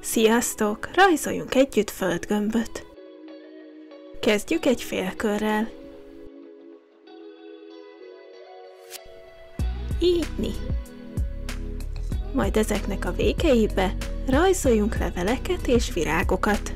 Sziasztok! Rajzoljunk együtt földgömböt. Kezdjük egy félkörrel. Így. Majd ezeknek a végeibe rajzoljunk leveleket és virágokat.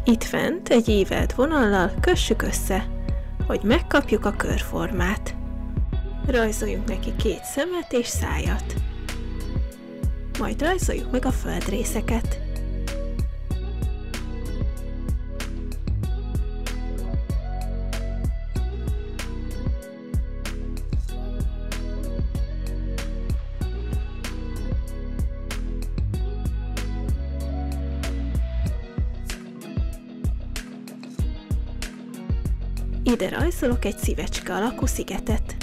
Itt fent egy ívelt vonallal kössük össze, hogy megkapjuk a körformát. Rajzoljunk neki két szemet és szájat. Majd rajzoljuk meg a földrészeket. Ide rajzolok egy szívecske alakú szigetet.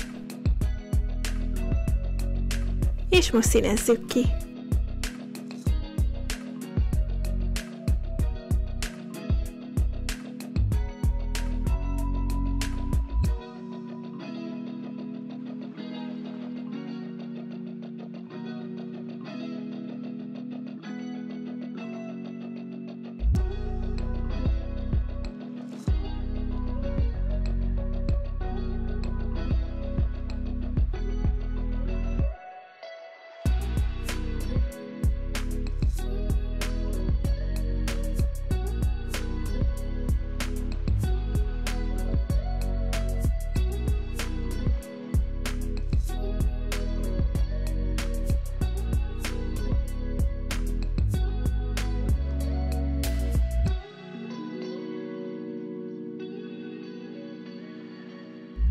És most színezzük ki.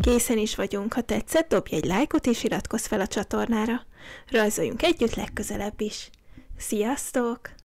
Készen is vagyunk, ha tetszett, dobj egy lájkot és iratkozz fel a csatornára. Rajzoljunk együtt legközelebb is. Sziasztok!